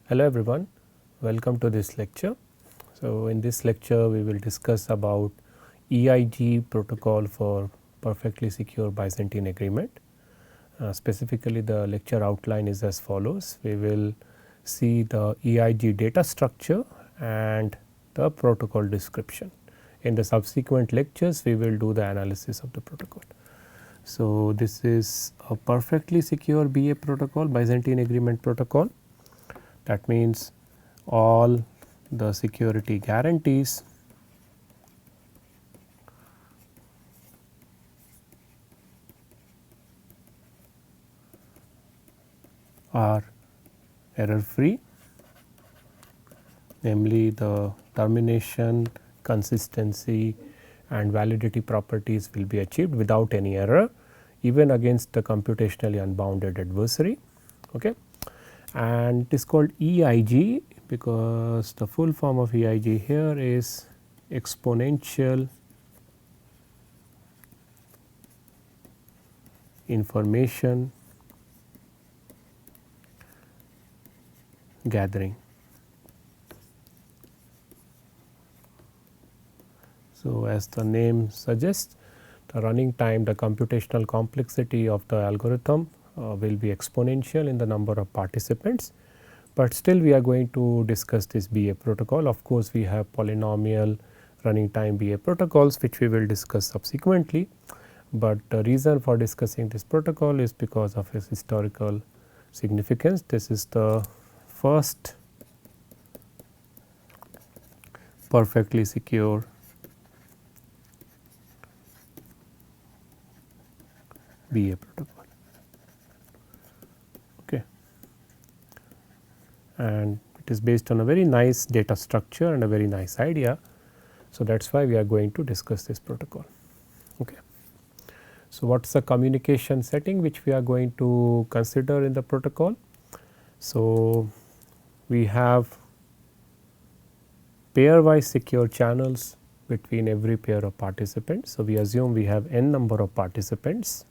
Hello everyone, welcome to this lecture. So, in this lecture we will discuss about EIG protocol for perfectly secure Byzantine agreement. Specifically the lecture outline is as follows. We will see the EIG data structure and the protocol description. In the subsequent lectures we will do the analysis of the protocol. So, this is a perfectly secure BA protocol, Byzantine agreement protocol. That means all the security guarantees are error free, namely the termination, consistency and validity properties will be achieved without any error even against the computationally unbounded adversary. Okay. And it is called EIG because the full form of EIG here is exponential information gathering. So, as the name suggests, the running time, the computational complexity of the algorithm will be exponential in the number of participants, but still we are going to discuss this BA protocol. Of course, we have polynomial running time BA protocols which we will discuss subsequently, but the reason for discussing this protocol is because of its historical significance. This is the first perfectly secure BA protocol. Okay. And it is based on a very nice data structure and a very nice idea. So, that is why we are going to discuss this protocol. Okay. So, what is the communication setting which we are going to consider in the protocol? So, we have pairwise secure channels between every pair of participants. So, we assume we have n number of participants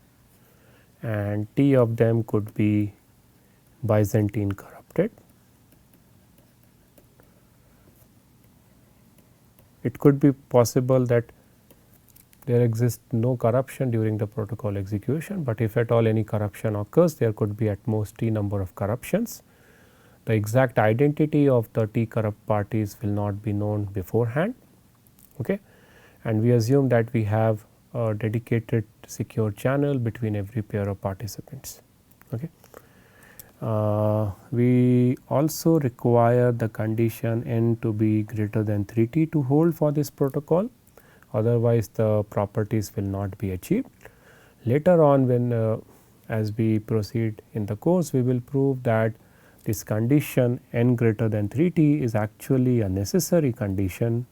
and T of them could be Byzantine corrupted. It could be possible that there exists no corruption during the protocol execution, but if at all any corruption occurs, there could be at most T number of corruptions. The exact identity of the T corrupt parties will not be known beforehand. Okay. And we assume that we have a dedicated secure channel between every pair of participants. Okay. We also require the condition n to be greater than 3t to hold for this protocol, otherwise the properties will not be achieved. Later on when as we proceed in the course, we will prove that this condition n greater than 3t is actually a necessary condition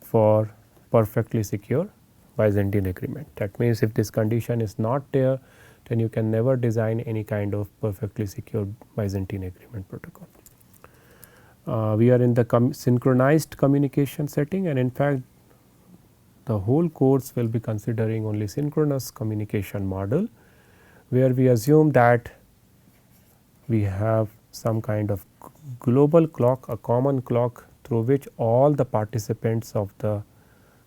for perfectly secure Byzantine agreement. That means, if this condition is not there, then you can never design any kind of perfectly secure Byzantine agreement protocol. We are in the synchronized communication setting, and in fact, the whole course will be considering only synchronous communication model, where we assume that we have some kind of global clock, a common clock through which all the participants of the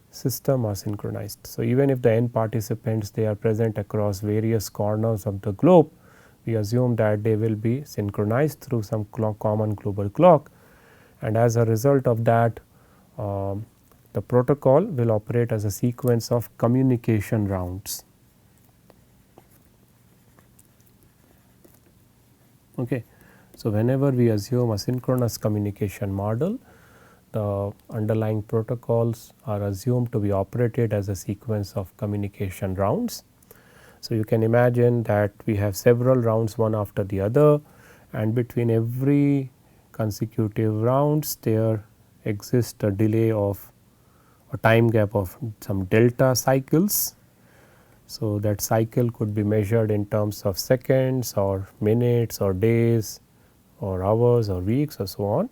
system are synchronized. So, even if the n participants they are present across various corners of the globe, we assume that they will be synchronized through some common global clock, and as a result of that the protocol will operate as a sequence of communication rounds. Okay. So, whenever we assume a synchronous communication model, the underlying protocols are assumed to be operated as a sequence of communication rounds. So, you can imagine that we have several rounds one after the other, and between every consecutive rounds there exists a delay of a time gap of some delta cycles. So, that cycle could be measured in terms of seconds or minutes or days or hours or weeks or so on,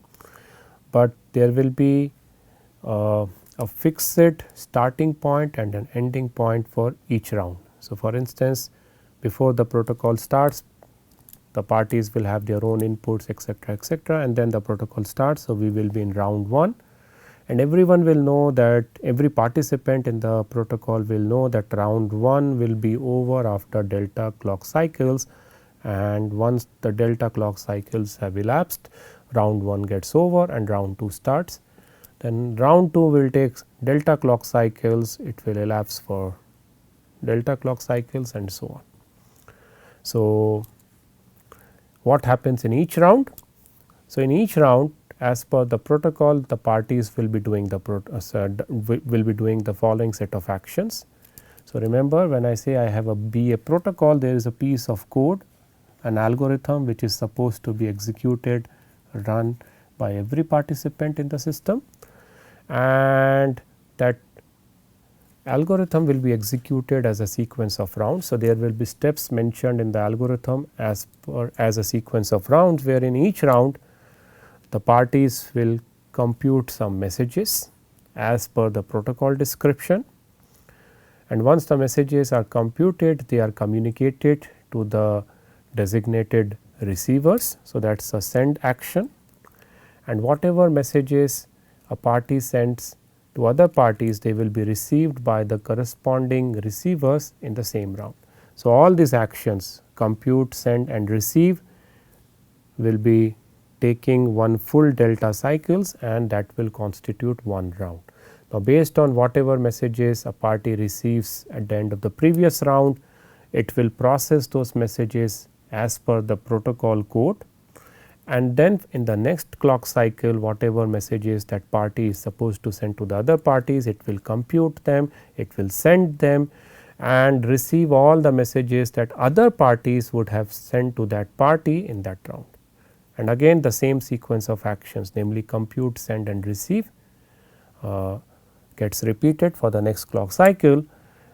but there will be a fixed starting point and an ending point for each round. So, for instance, before the protocol starts, the parties will have their own inputs, etc., and then the protocol starts. So, we will be in round 1, and everyone will know that every participant in the protocol will know that round 1 will be over after delta clock cycles, and once the delta clock cycles have elapsed, round 1 gets over and round 2 starts. Then round 2 will take delta clock cycles, it will elapse for delta clock cycles and so on. So, what happens in each round? So, in each round, as per the protocol, the parties will be doing the following set of actions. So, remember, when I say I have a BA protocol, there is a piece of code, an algorithm which is supposed to be executed, run by every participant in the system, and that algorithm will be executed as a sequence of rounds. So, there will be steps mentioned in the algorithm as a sequence of rounds, where in each round the parties will compute some messages as per the protocol description, and once the messages are computed, they are communicated to the designated receivers. So, that is a send action, and whatever messages a party sends to other parties, they will be received by the corresponding receivers in the same round. So, all these actions compute, send and receive will be taking one full delta cycles, and that will constitute one round. Now, based on whatever messages a party receives at the end of the previous round, it will process those messages as per the protocol code, and then in the next clock cycle, whatever messages that party is supposed to send to the other parties, it will compute them, it will send them and receive all the messages that other parties would have sent to that party in that round. And again the same sequence of actions, namely compute, send and receive gets repeated for the next clock cycle,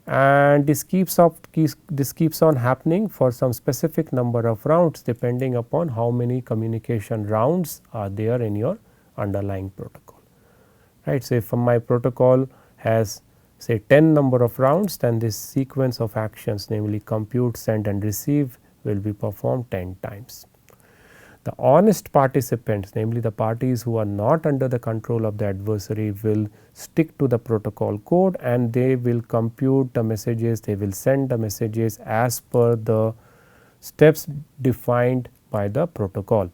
and this keeps on happening for some specific number of rounds, depending upon how many communication rounds are there in your underlying protocol, right. So, if my protocol has say 10 number of rounds, then this sequence of actions, namely compute, send and receive, will be performed 10 times. The honest participants, namely the parties who are not under the control of the adversary, will stick to the protocol code, and they will compute the messages, they will send the messages as per the steps defined by the protocol.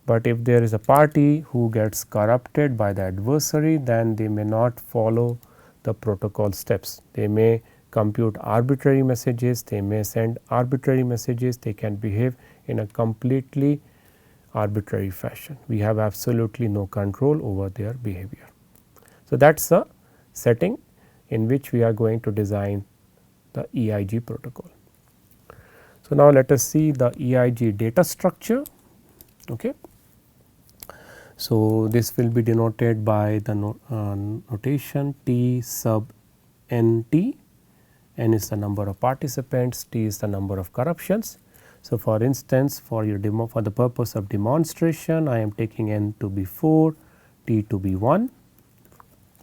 But if there is a party who gets corrupted by the adversary, then they may not follow the protocol steps. They may compute arbitrary messages, they may send arbitrary messages, they can behave in a completely arbitrary fashion. We have absolutely no control over their behavior. So, that is a setting in which we are going to design the EIG protocol. So, now let us see the EIG data structure. Okay. So, this will be denoted by the notation T sub NT. N is the number of participants, T is the number of corruptions. So, for instance, for the purpose of demonstration, I am taking N to be 4, T to be 1.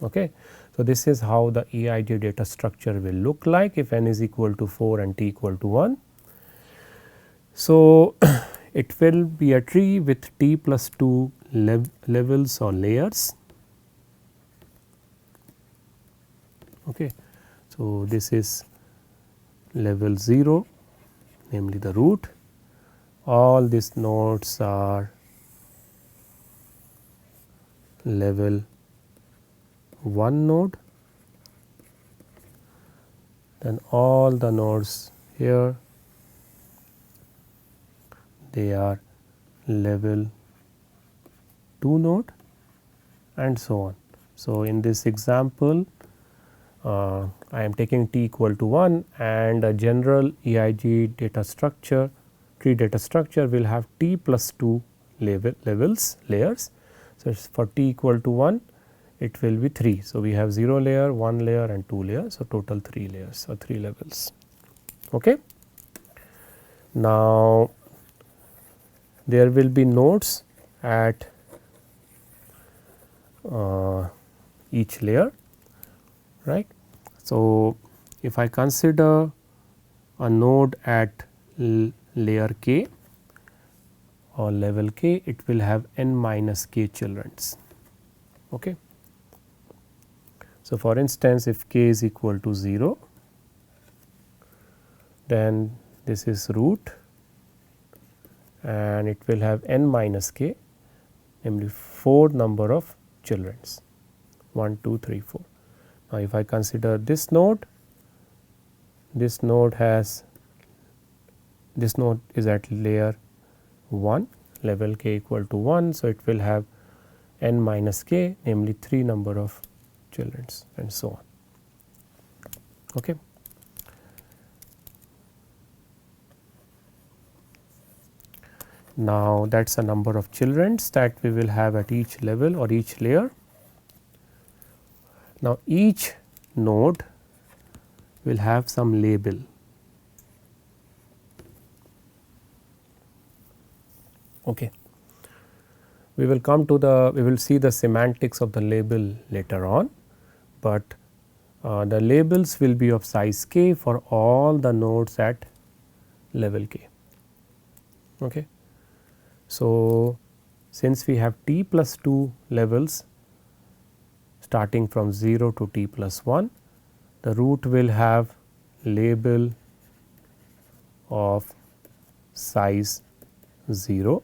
Okay. So, this is how the EIG data structure will look like if N is equal to 4 and T equal to 1. So, it will be a tree with T plus 2 levels or layers. Okay. So, this is level 0, namely the root. All these nodes are level 1 node, then all the nodes here, they are level 2 node and so on. So, in this example, I am taking T equal to 1, and a general EIG data structure, tree data structure will have T plus 2 layers. So, for T equal to 1, it will be 3. So, we have 0 layer, 1 layer and 2 layers. So, total 3 layers or 3 levels. Okay. Now, there will be nodes at each layer, right. So, if I consider a node at layer k or level k, it will have n minus k childrens. Okay. So, for instance, if k is equal to 0, then this is root and it will have n minus k, namely 4 number of childrens 1, 2, 3, 4. Now, if I consider this node has this node is at layer 1, level k equal to 1. So, it will have n minus k, namely 3 number of childrens and so on. Okay. Now, that is a number of childrens that we will have at each level or each layer. Now, each node will have some label. Okay. We will come to we will see the semantics of the label later on, but the labels will be of size k for all the nodes at level k. Okay. So, since we have t plus 2 levels starting from 0 to t plus 1, the root will have label of size 0.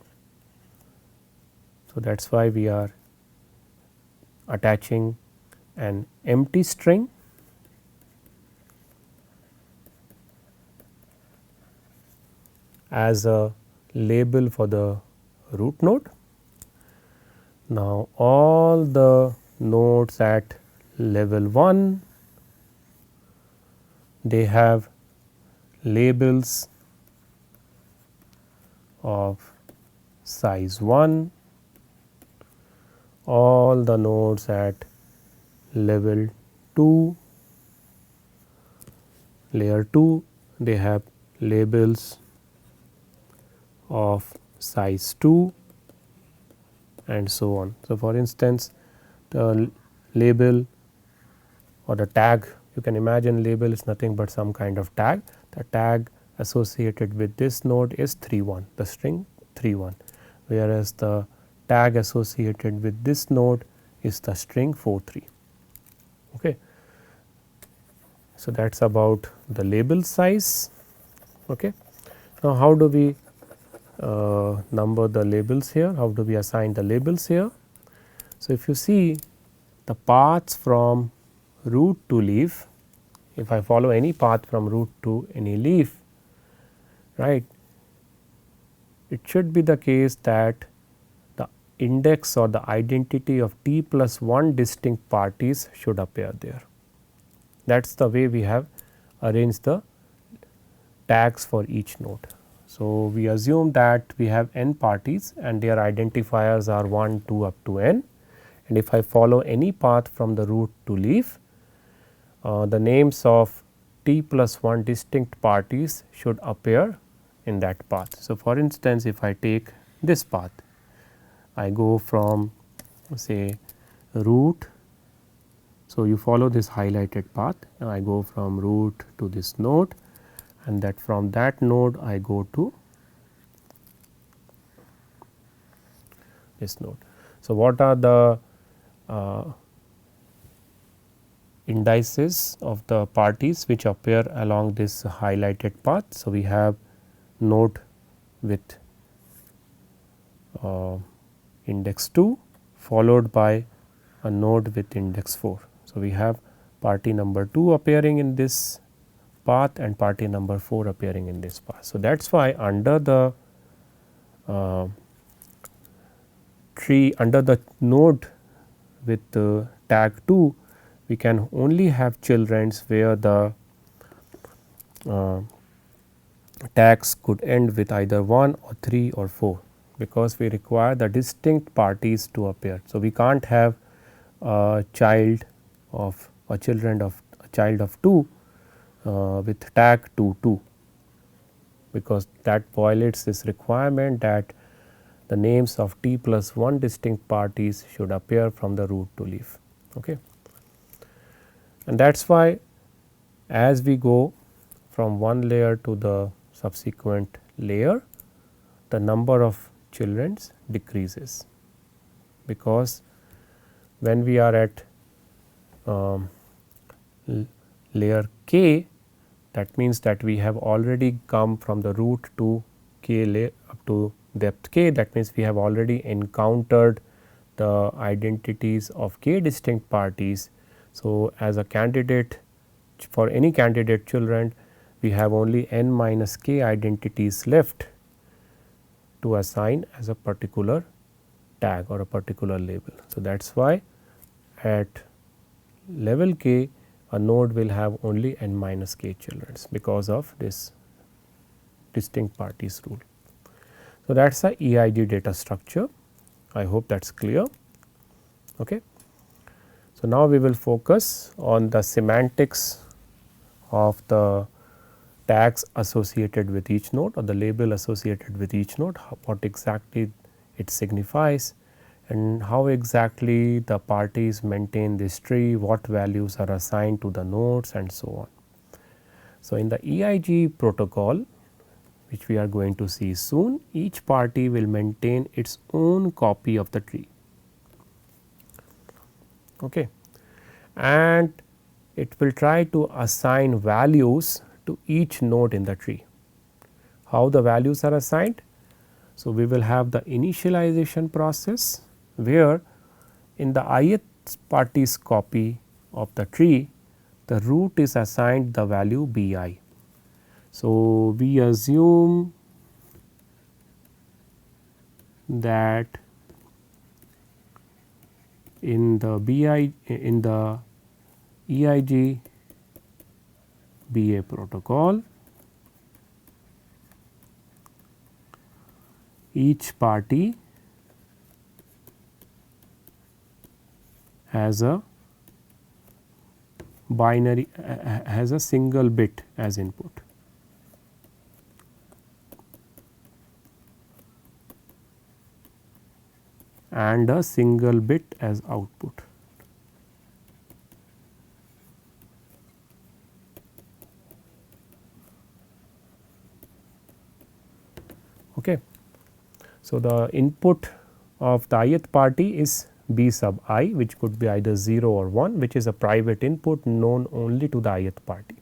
So, that is why we are attaching an empty string as a label for the root node. Now, all the nodes at level 1, they have labels of size 1, all the nodes at level 2, layer 2, they have labels of size 2 and so on. So, for instance, the label or the tag, you can imagine label is nothing but some kind of tag. The tag associated with this node is 31, the string 31, whereas the tag associated with this node is the string 43. Okay. So, that is about the label size. Okay. Now, how do we number the labels here? How do we assign the labels here? So, if you see the paths from root to leaf, if I follow any path from root to any leaf, right, it should be the case that the index or the identity of t plus 1 distinct parties should appear there. That is the way we have arranged the tags for each node. So, we assume that we have n parties and their identifiers are 1, 2 up to n, and if I follow any path from the root to leaf, the names of t plus 1 distinct parties should appear in that path. So, for instance, if I take this path, I go from say root. So, you follow this highlighted path, I go from root to this node, and that from that node I go to this node. So, what are the indices of the parties which appear along this highlighted path? So, we have node with index 2 followed by a node with index 4. So, we have party number 2 appearing in this path and party number 4 appearing in this path. So, that is why under the tree, under the node with tag 2, we can only have childrens where the tags could end with either 1 or 3 or 4, because we require the distinct parties to appear. So, we can't have a child of a children of a child of 2 with tag 2 2, because that violates this requirement that the names of t plus 1 distinct parties should appear from the root to leaf. Okay. And that is why as we go from one layer to the subsequent layer, the number of children decreases, because when we are at layer k, that means that we have already come from the root to k layer up to depth k. That means we have already encountered the identities of k distinct parties. So, as a candidate for any candidate children, we have only n minus k identities left to assign as a particular tag or a particular label. So, that is why at level k a node will have only n minus k children because of this distinct parties rule. So, that is a EIG data structure. I hope that is clear. Okay. So, now we will focus on the semantics of the tags associated with each node or the label associated with each node, what exactly it signifies and how exactly the parties maintain this tree, what values are assigned to the nodes and so on. So, in the EIG protocol, which we are going to see soon, each party will maintain its own copy of the tree. Okay. And it will try to assign values to each node in the tree. How the values are assigned? So, we will have the initialization process, where in the ith party's copy of the tree, the root is assigned the value bi. So, we assume that in the EIG BA protocol, each party has a binary has a single bit as input. And a single bit as output. Okay. So, the input of the ith party is b sub I, which could be either 0 or 1, which is a private input known only to the ith party.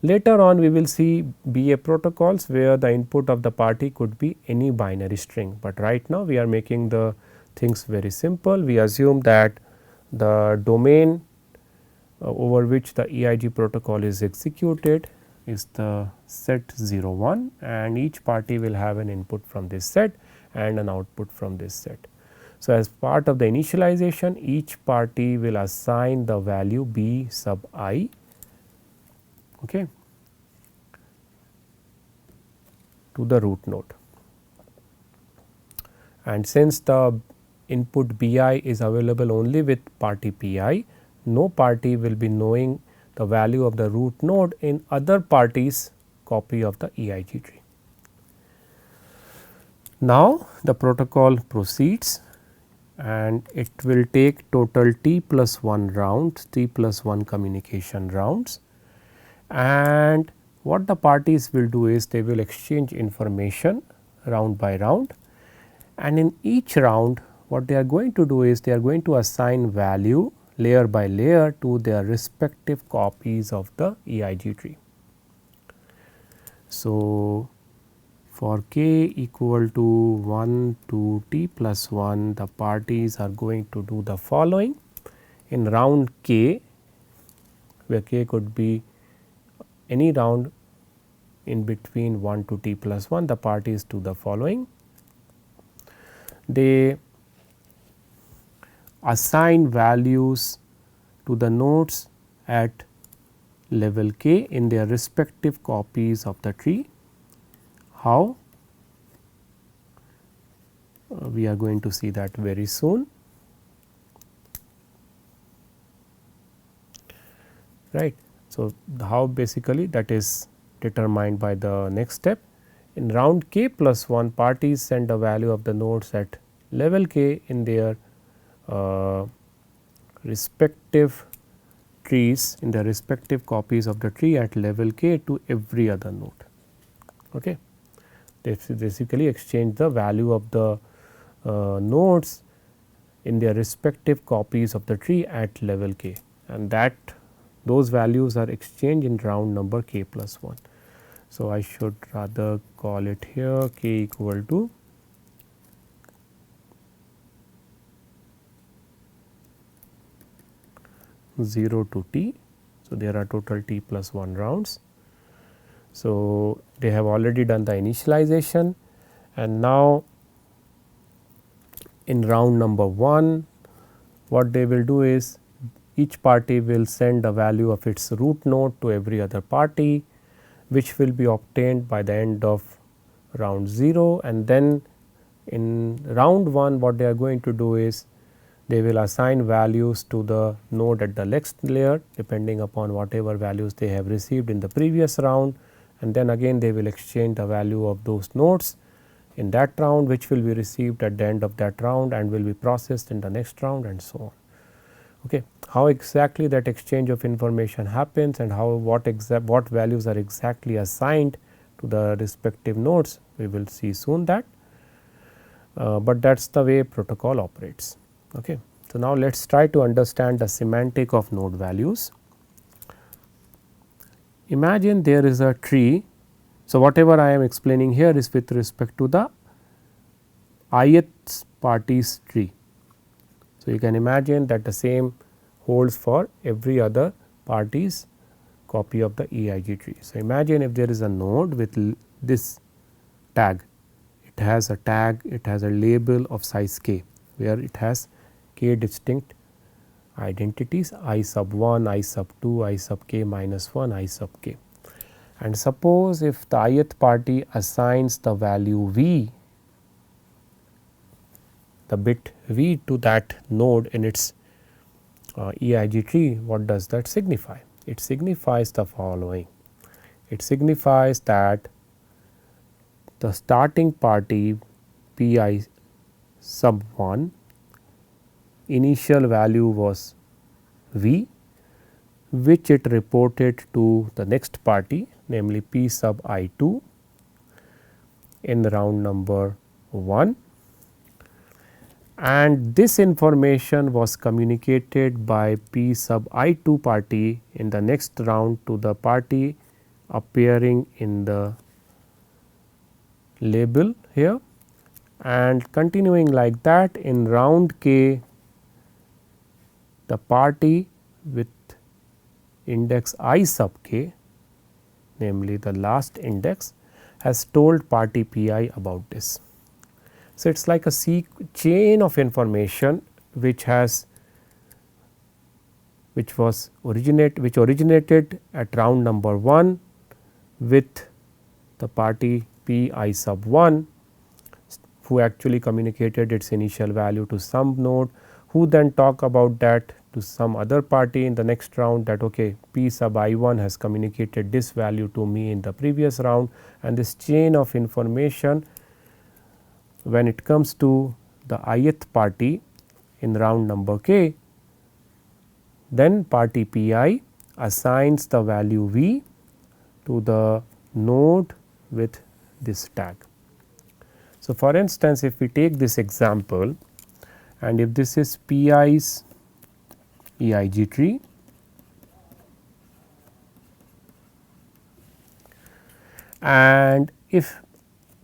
Later on we will see BA protocols where the input of the party could be any binary string, but right now we are making the things very simple. We assume that the domain over which the EIG protocol is executed is the set 0 1, and each party will have an input from this set and an output from this set. So, as part of the initialization, each party will assign the value b sub I, okay, to the root node. And since the input bi is available only with party pi, no party will be knowing the value of the root node in other parties' copy of the EIG tree. Now, the protocol proceeds and it will take total t plus 1 rounds, t plus 1 communication rounds, and what the parties will do is they will exchange information round by round, and in each round what they are going to do is they are going to assign value layer by layer to their respective copies of the EIG tree. So, for k equal to 1 to t plus 1, the parties are going to do the following. In round k, where k could be any round in between 1 to t plus 1, the parties do the following. They assign values to the nodes at level k in their respective copies of the tree. How? We are going to see that very soon. Right. So, how basically that is determined by the next step. In round k plus 1, parties send a value of the nodes at level k in their respective trees in the respective copies of the tree at level k to every other node. Okay. They basically exchange the value of the nodes in their respective copies of the tree at level k, and that those values are exchanged in round number k plus 1. So, I should rather call it here k equal to zero to t. So, there are total t plus 1 rounds. So, they have already done the initialization, and now in round number 1 what they will do is each party will send a value of its root node to every other party, which will be obtained by the end of round 0, and then in round 1 what they are going to do is they will assign values to the node at the next layer depending upon whatever values they have received in the previous round, and then again they will exchange the value of those nodes in that round, which will be received at the end of that round and will be processed in the next round, and so on. Okay. How exactly that exchange of information happens and how what values are exactly assigned to the respective nodes, we will see soon that, but that is the way protocol operates. Okay. So, now let us try to understand the semantic of node values. Imagine there is a tree. So, whatever I am explaining here is with respect to the ith party's tree. So, you can imagine that the same holds for every other party's copy of the EIG tree. So, imagine if there is a node with this tag, it has a tag, it has a label of size k, where it has k distinct identities I sub 1, I sub 2, I sub k minus 1, I sub k. And suppose if the ith party assigns the value v, the bit v to that node in its EIG tree, what does that signify? It signifies the following. It signifies that the starting party pi sub 1 initial value was v, which it reported to the next party, namely p sub I 2 in round number 1, and this information was communicated by p sub I 2 party in the next round to the party appearing in the label here, and continuing like that in round k the party with index I sub k, namely the last index, has told party pi about this. So, it is like a chain of information which originated at round number 1 with the party p I sub 1, who actually communicated its initial value to some node, who then talk about that to some other party in the next round, that okay, p sub I 1 has communicated this value to me in the previous round, and this chain of information, when it comes to the ith party in round number k, then party pi assigns the value v to the node with this tag. So, for instance, if we take this example, and if this is pi's EIG tree, and if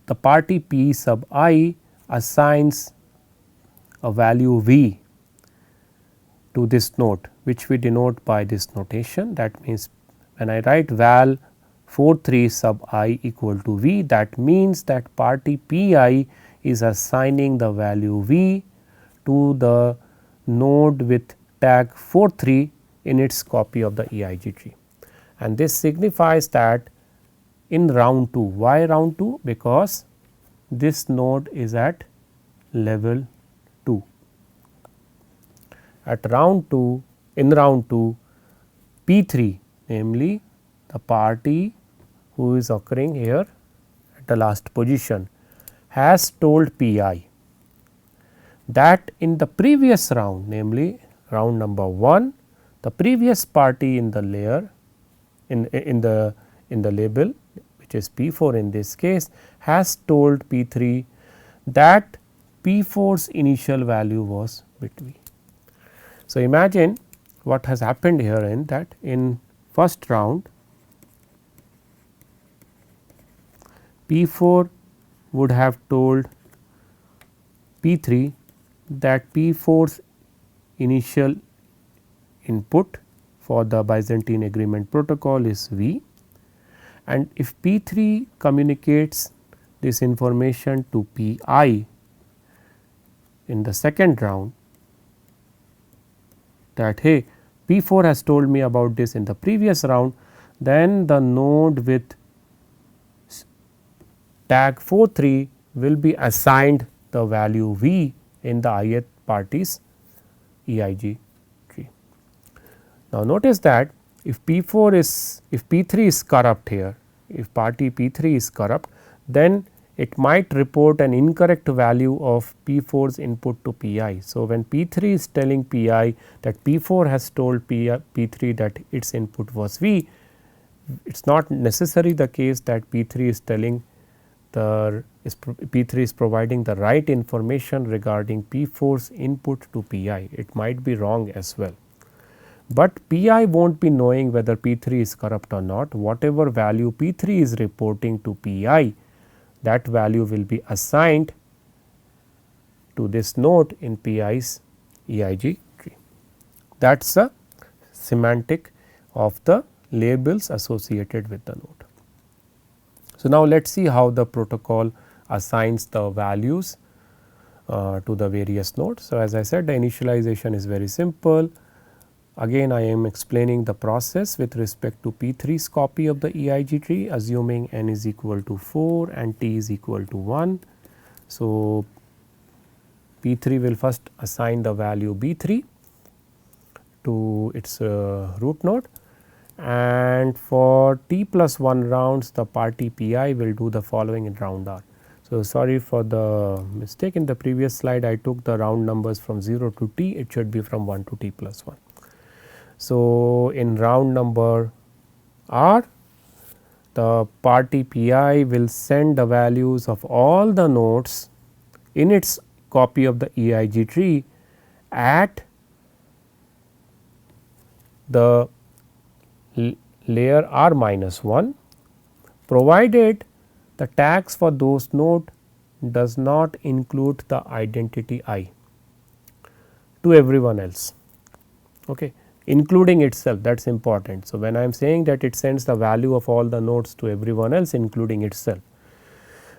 the party p sub I assigns a value v to this node, which we denote by this notation. That means, when I write val 43 sub I equal to v, that means that party pi is assigning the value v to the node with tag 43 in its copy of the EIG tree, and this signifies that in round 2. Why round 2? Because this node is at level 2. At round 2, in round 2, P3, namely the party who is occurring here at the last position, has told Pi that in the previous round, namely round number 1, the previous party in the layer in the label, which is P4 in this case, has told P3 that P4's initial value was bit V. So, imagine what has happened here in that in first round P4 would have told P3 that P4's initial input for the Byzantine agreement protocol is V, and if P3 communicates this information to Pi in the second round that hey, P4 has told me about this in the previous round, then the node with tag 43 will be assigned the value V in the ith party's EIG tree. Now, notice that if P4 is if P3 is corrupt here, if party P3 is corrupt, then it might report an incorrect value of P4's input to Pi. So, when P3 is telling Pi that P4 has told P3 that its input was V, it is not necessarily the case that P3 is telling P3 is providing the right information regarding P4's input to Pi. It might be wrong as well, but Pi will not be knowing whether P3 is corrupt or not. Whatever value P3 is reporting to Pi, that value will be assigned to this node in Pi's EIG tree. That is the semantic of the labels associated with the node. So, now let us see how the protocol assigns the values to the various nodes. So, as I said, the initialization is very simple. Again, I am explaining the process with respect to P3's copy of the EIG tree, assuming n is equal to 4 and t is equal to 1. So, P3 will first assign the value B3 to its root node, and for t plus 1 rounds the party Pi will do the following in round R. So, sorry for the mistake, in the previous slide I took the round numbers from 0 to t, it should be from 1 to t plus 1. So, in round number R, the party Pi will send the values of all the nodes in its copy of the EIG tree at the layer R minus 1, provided the tags for those nodes does not include the identity I to everyone else, okay, including itself, that is important. So, when I am saying that it sends the value of all the nodes to everyone else including itself.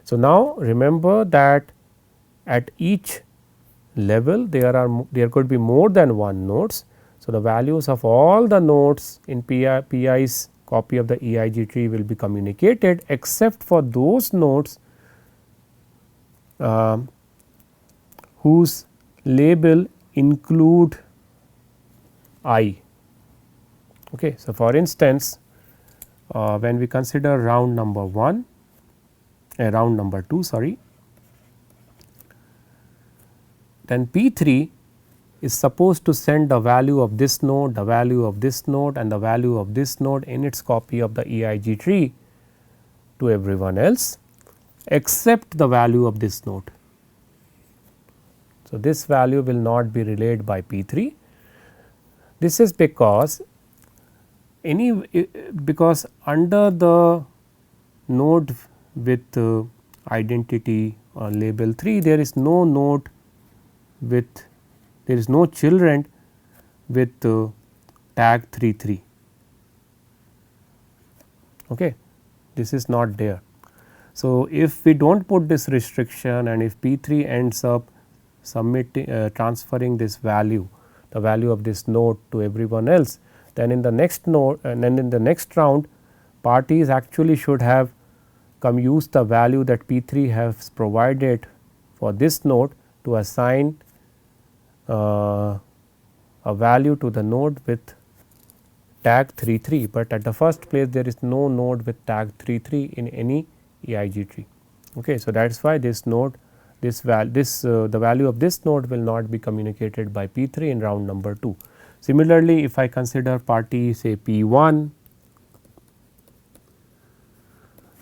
So, now remember that at each level there could be more than one nodes. So, the values of all the nodes in Pi's copy of the EIG tree will be communicated except for those nodes whose label include I. Okay. So, for instance, when we consider round number 1, round number 2 sorry, then P3 is supposed to send the value of this node, the value of this node and the value of this node in its copy of the EIG tree to everyone else except the value of this node. So, this value will not be relayed by P3. This is because because under the node with identity label 3, there is no node with there is no children with tag 33. Okay. This is not there. So, if we do not put this restriction and if P3 ends up submitting transferring this value, the value of this node to everyone else, then in the next node and then in the next round parties actually should have use the value that P3 has provided for this node to assign a value to the node with tag 33, but at the first place there is no node with tag 33 in any EIG tree. Okay. So, that is why this node the value of this node will not be communicated by P3 in round number 2. Similarly, if I consider party say P1,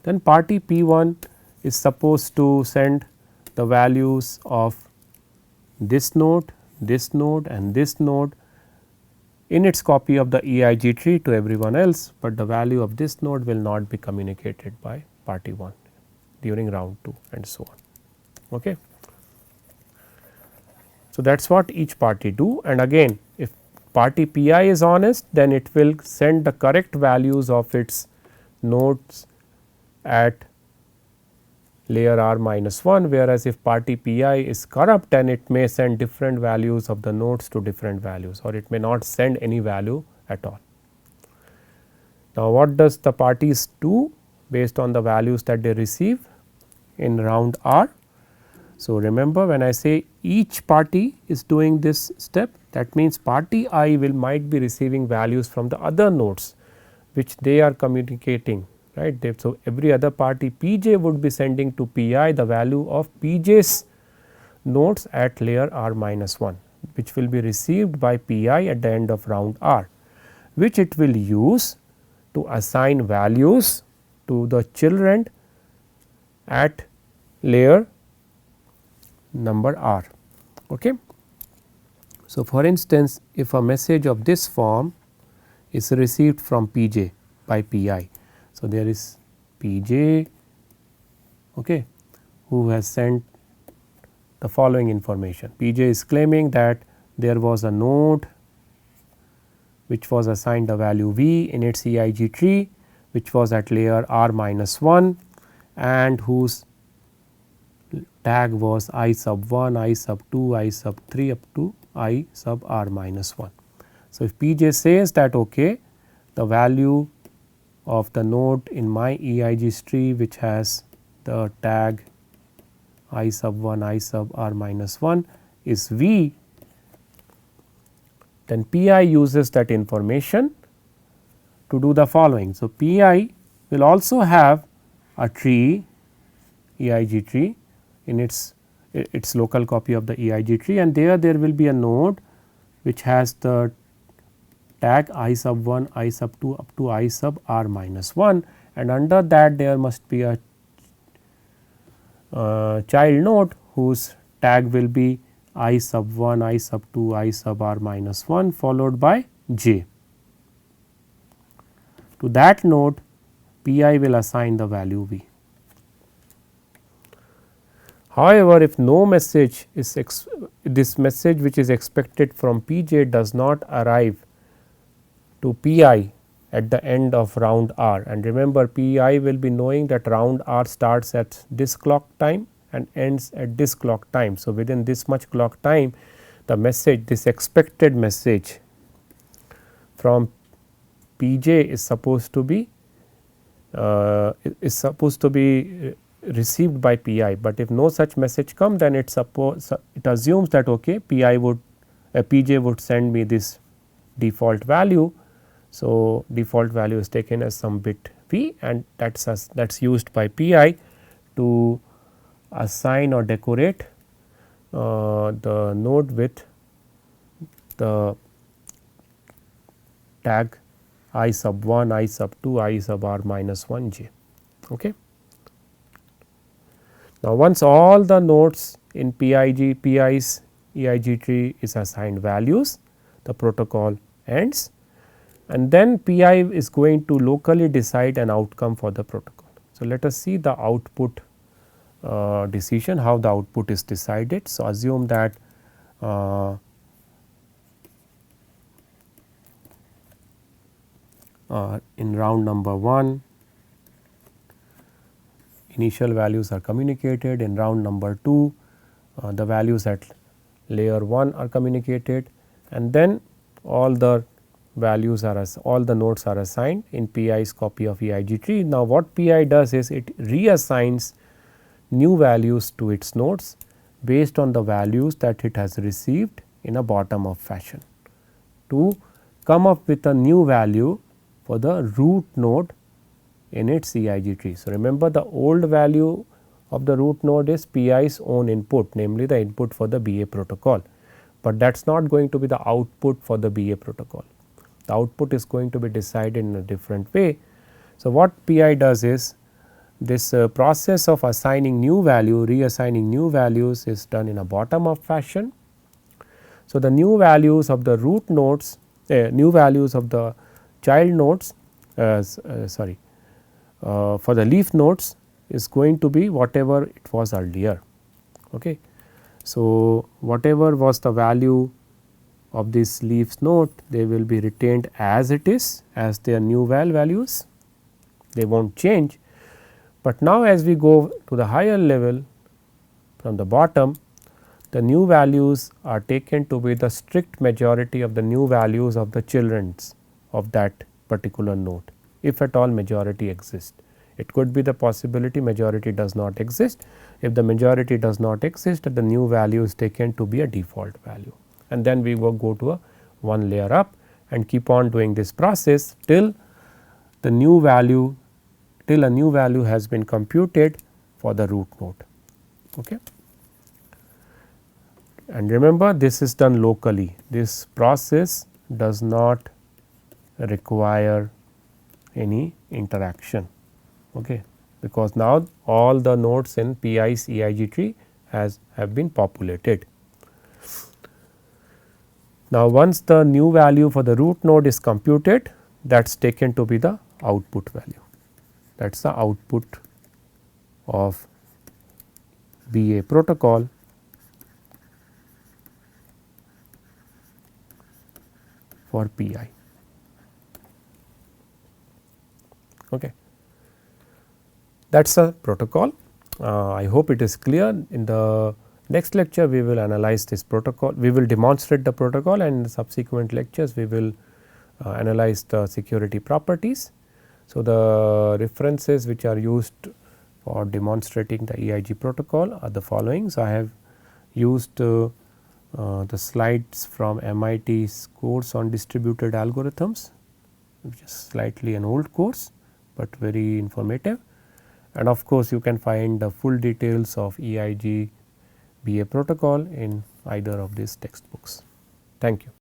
then party P1 is supposed to send the values of this node and this node in its copy of the EIG tree to everyone else, but the value of this node will not be communicated by party 1 during round 2 and so on. Okay. So, that is what each party do, and again if party Pi is honest, then it will send the correct values of its nodes at layer r minus 1, whereas if party Pi is corrupt, then it may send different values of the nodes to different values, or it may not send any value at all. Now, what does the parties do based on the values that they receive in round r? So, remember when I say each party is doing this step, that means party I will might be receiving values from the other nodes which they are communicating, right. So, every other party Pj would be sending to Pi the value of Pj's nodes at layer r minus 1, which will be received by Pi at the end of round r, which it will use to assign values to the children at layer number r. Okay. So, for instance, if a message of this form is received from Pj by Pi. So, there is Pj okay, who has sent the following information. Pj is claiming that there was a node which was assigned a value v in its EIG tree, which was at layer r minus 1 and whose tag was I sub 1, I sub 2, I sub 3 up to I sub r minus 1. So, if Pj says that okay, the value of the node in my EIG tree which has the tag I sub 1, I sub r minus 1 is v, then Pi uses that information to do the following. So, Pi will also have a tree EIG tree in its local copy of the EIG tree, and there will be a node which has the tag I sub 1, I sub 2 up to I sub r minus 1, and under that there must be a child node whose tag will be I sub 1, I sub 2, I sub r minus 1 followed by j. To that node Pi will assign the value v. However, if no message is this message which is expected from Pj does not arrive to Pi at the end of round r, and remember Pi will be knowing that round r starts at this clock time and ends at this clock time. So, within this much clock time the message, this expected message from Pj is supposed to be received by Pi, but if no such message come, then it assumes that okay, Pj would send me this default value. So, default value is taken as some bit v, and that is used by Pi to assign or decorate the node with the tag I sub 1, I sub 2, I sub r minus 1 j. Okay. Now, once all the nodes in Pi's EIG tree is assigned values, the protocol ends, and then Pi is going to locally decide an outcome for the protocol. So, let us see the output decision, how the output is decided. So, assume that in round number 1 initial values are communicated, in round number 2 the values at layer 1 are communicated, and then all the values are all the nodes are assigned in Pi's copy of EIG tree. Now, what Pi does is it reassigns new values to its nodes based on the values that it has received in a bottom up fashion to come up with a new value for the root node in its EIG tree. So, remember the old value of the root node is Pi's own input, namely the input for the BA protocol, but that is not going to be the output for the BA protocol. The output is going to be decided in a different way. So, what PI does is this process of assigning new value, reassigning new values is done in a bottom up fashion. So, the new values of the root nodes, new values of the child nodes for the leaf nodes is going to be whatever it was earlier. Okay. So, whatever was the value of this leaves node, they will be retained as it is, as their new values, they will not change. But now as we go to the higher level from the bottom, the new values are taken to be the strict majority of the new values of the childrens of that particular node, if at all majority exists. It could be the possibility majority does not exist. If the majority does not exist, the new value is taken to be a default value, and then we will go to a one layer up and keep on doing this process till the new value, till a new value has been computed for the root node. Okay. And remember, this is done locally, this process does not require any interaction, okay, because now all the nodes in PI's EIG tree have been populated. Now, once the new value for the root node is computed, that is taken to be the output value, that is the output of BA protocol for PI. Okay. That is a protocol. I hope it is clear. In the next lecture, we will analyze this protocol. We will demonstrate the protocol, and in the subsequent lectures, we will analyze the security properties. So, the references which are used for demonstrating the EIG protocol are the following. So, I have used the slides from MIT's course on distributed algorithms, which is slightly an old course, but very informative. And of course, you can find the full details of EIG BA protocol in either of these textbooks. Thank you.